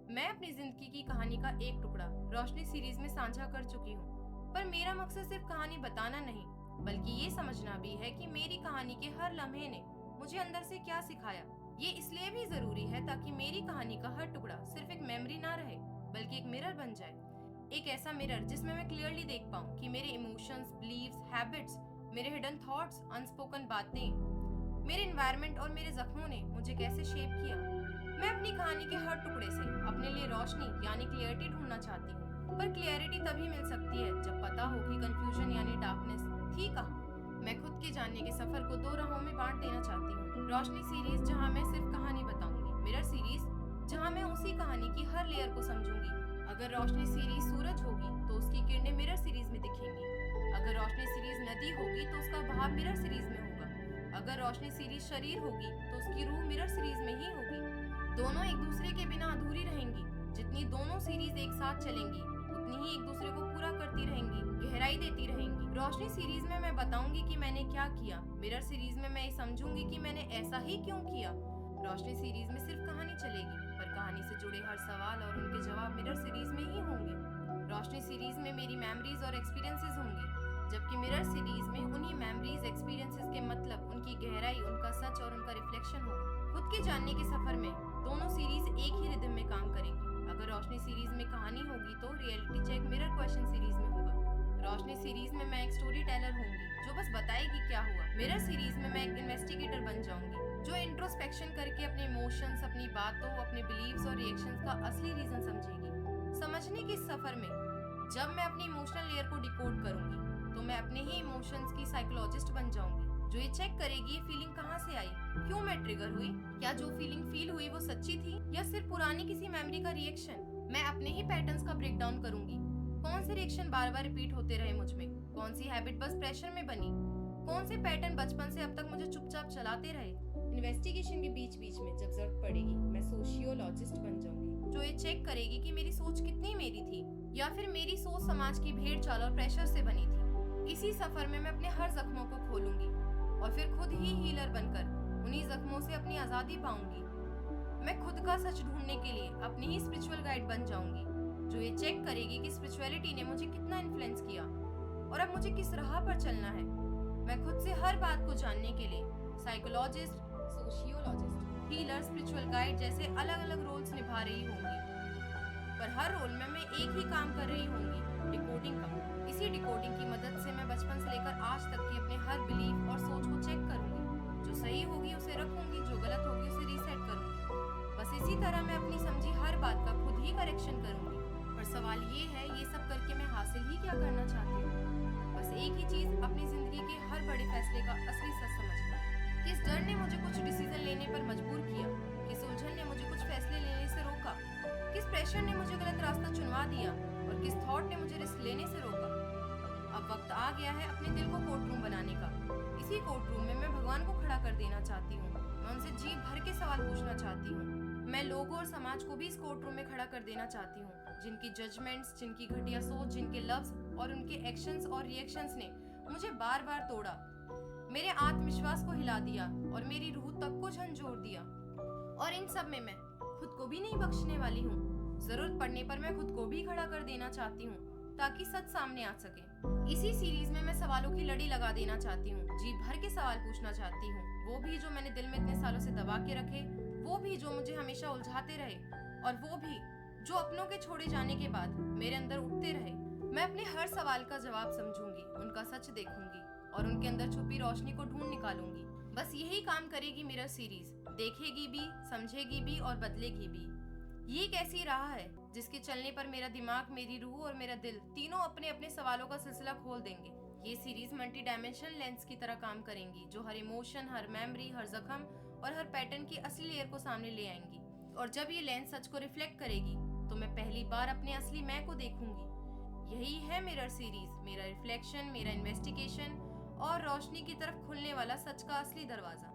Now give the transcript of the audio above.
मैं अपनी जिंदगी की कहानी का एक टुकड़ा रोशनी सीरीज में साझा कर चुकी हूँ, पर मेरा मकसद सिर्फ कहानी बताना नहीं, बल्कि ये समझना भी है कि मेरी कहानी के हर लम्हे ने मुझे अंदर से क्या सिखाया। ये इसलिए भी जरूरी है ताकि मेरी कहानी का हर टुकड़ा सिर्फ एक मेमोरी ना रहे, बल्कि एक मिरर बन जाए। एक ऐसा मिरर जिसमें मैं क्लियरली देख पाऊँ कि मेरे इमोशंस, बिलीव्स, हैबिट्स, मेरे हिडन थॉट्स, अनस्पोकन बातें, मेरे एनवायरनमेंट और मेरे जख्मों ने मुझे कैसे शेप किया। मैं अपनी कहानी के हर टुकड़े से अपने लिए रोशनी यानी क्लियरिटी ढूंढना चाहती हूँ, पर क्लियरिटी तभी मिल सकती है जब पता हो कि कंफ्यूजन यानी डार्कनेस थी कहाँ। मैं खुद के जानने के सफर को 2 राहों में बांट देना चाहती हूँ। रोशनी सीरीज जहाँ मैं सिर्फ कहानी बताऊंगी, मिरर सीरीज जहाँ मैं उसी कहानी की हर लेयर को समझूंगी। अगर रोशनी सीरीज सूरज होगी तो उसकी किरणें मिरर सीरीज में दिखेंगी। अगर रोशनी सीरीज नदी होगी तो उसका बहाव मिरर सीरीज में होगा। अगर रोशनी सीरीज शरीर होगी तो उसकी रूह मिरर सीरीज में ही होगी। दोनों एक दूसरे के बिना अधूरी रहेंगी। जितनी दोनों सीरीज एक साथ चलेंगी उतनी ही एक दूसरे को पूरा करती रहेंगी, गहराई देती रहेंगी। रोशनी सीरीज में मैं बताऊंगी कि मैंने क्या किया, मिरर सीरीज में मैं ये समझूंगी कि मैंने ऐसा ही क्यों किया। रोशनी सीरीज में सिर्फ कहानी चलेगी, पर कहानी से जुड़े हर सवाल और उनके जवाब मिरर सीरीज में ही होंगे। रोशनी सीरीज में मेरी मेमोरीज और एक्सपीरियंसेस होंगे, जबकि मिरर सीरीज में उन्हीं मेमोरीज, एक्सपीरियंसेस के मतलब, उनकी गहराई, उनका सच और उनका रिफ्लेक्शन होगा। खुद के जानने के सफर में दोनों सीरीज एक ही रिदम में काम करेंगी। अगर रोशनी सीरीज में कहानी होगी तो reality check mirror question series में होगा। रोशनी सीरीज में मैं एक स्टोरी टेलर होंगी जो बस बताएगी क्या हुआ। मिरर सीरीज में मैं एक इन्वेस्टिगेटर बन जाऊंगी जो इंट्रोस्पेक्शन करके अपने इमोशंस, अपनी बातों, अपने बिलीव्स और रिएक्शंस का असली रीजन समझेगी। समझने के इस सफर में जब मैं अपनी इमोशनल लेयर को डिकोड करूंगी तो मैं अपने ही इमोशंस की साइकोलॉजिस्ट बन जाऊंगी जो ये चेक करेगी ये फीलिंग कहाँ से आई, क्यों मैं ट्रिगर हुई, क्या जो फीलिंग फील हुई वो सच्ची थी या सिर्फ पुरानी किसी मेमोरी का रिएक्शन। मैं अपने ही पैटर्न्स का ब्रेक डाउन करूंगी। कौन से रिएक्शन बार बार रिपीट होते रहे मुझ में, कौन सी हैबिट बस प्रेशर में बनी, कौन से पैटर्न बचपन से अब तक मुझे चुपचाप चलाते रहे। इन्वेस्टिगेशन के बीच बीच में जब जरूरत पड़ेगी मैं सोशियोलॉजिस्ट बन जाऊंगी जो ये चेक करेगी कि मेरी सोच कितनी मेरी थी या फिर मेरी सोच समाज की भेड़ चाल और प्रेशर से बनी थी। इसी सफर में मैं अपने हर जख्मों को खोलूंगी और फिर खुद ही हीलर बनकर उन्हीं जख्मों से अपनी आजादी पाऊंगी। मैं खुद का सच ढूंढने के लिए अपनी ही स्पिरिचुअल गाइड बन जाऊंगी जो ये चेक करेगी कि स्पिरिचुअलिटी ने मुझे कितना इन्फ्लुएंस किया और अब मुझे किस राह पर चलना है। मैं खुद से हर बात को जानने के लिए psychologist, sociologist, healer, spiritual guide जैसे अलग अलग रोल्स निभा रही होंगी, पर हर रोल में मैं एक ही काम कर रही होंगी, डिकोडिंग का। इसी डिकोडिंग की मदद से मैं बचपन से लेकर आज तक की अपने हर बिलीफ और सोच को चेक करूंगी। जो सही होगी उसे रखूंगी, जो गलत होगी उसे रीसेट करूंगी। बस इसी तरह मैं अपनी समझी हर बात का खुद ही करेक्शन करूंगी। पर सवाल ये है, ये सब करके मैं हासिल ही क्या करना चाहती हूँ? बस एक ही चीज, अपनी जिंदगी के हर बड़े फैसले का असली सच समझना। किस डर ने मुझे कुछ डिसीजन लेने पर मजबूर किया, किस उलझन ने मुझे कुछ फैसले लेने से रोका, किस प्रेशर ने मुझे गलत रास्ता चुनवा दिया और किस थॉट ने मुझे रिस्क लेने से रोका। अब वक्त आ गया है अपने दिल को कोर्ट रूम बनाने का। इसी कोर्ट रूम में मैं भगवान को खड़ा कर देना चाहती हूँ। मैं उनसे जी भर के सवाल पूछना चाहती हूँ। मैं लोगों और समाज को भी इस कोर्ट रूम में खड़ा कर देना चाहती हूँ जिनकी जजमेंट्स, जिनकी घटिया सोच, जिनके लफ्ज और उनके एक्शंस और रिएक्शंस ने मुझे बार बार तोड़ा, मेरे आत्मविश्वास को हिला दिया और मेरी रूह तक को झंझोर दिया। और इन सब में मैं खुद को भी नहीं बख्शने वाली हूँ। जरूरत पड़ने पर मैं खुद को भी खड़ा कर देना चाहती हूँ ताकि सच सामने आ सके। इसी सीरीज में मैं सवालों की लड़ी लगा देना चाहती हूँ, जी भर के सवाल पूछना चाहती हूँ, वो भी जो मैंने दिल में इतने सालों से दबा के रखे, वो भी जो मुझे हमेशा उलझाते रहे और वो भी जो अपनों के छोड़े जाने के बाद मेरे अंदर उठते रहे। मैं अपने हर सवाल का जवाब समझूंगी, उनका सच देखूंगी और उनके अंदर छुपी रोशनी को ढूंढ निकालूंगी। बस यही काम करेगी मिरर सीरीज, देखेगी भी, समझेगी भी और बदलेगी भी। ये एक ऐसी राह है जिसके चलने पर मेरा दिमाग, मेरी रूह और मेरा दिल तीनों अपने अपने सवालों का सिलसिला खोल देंगे। ये सीरीज मल्टी डायमेंशनल लेंस की तरह काम करेंगी जो हर इमोशन, हर मेमोरी, हर जख्म और हर पैटर्न की असली लेयर को सामने ले आएंगी। और जब ये लेंस सच को रिफ्लेक्ट करेगी तो मैं पहली बार अपने असली मैं को देखूंगी। यही है मिरर सीरीज, मेरा रिफ्लेक्शन, मेरा इन्वेस्टिगेशन और रोशनी की तरफ खुलने वाला सच का असली दरवाजा।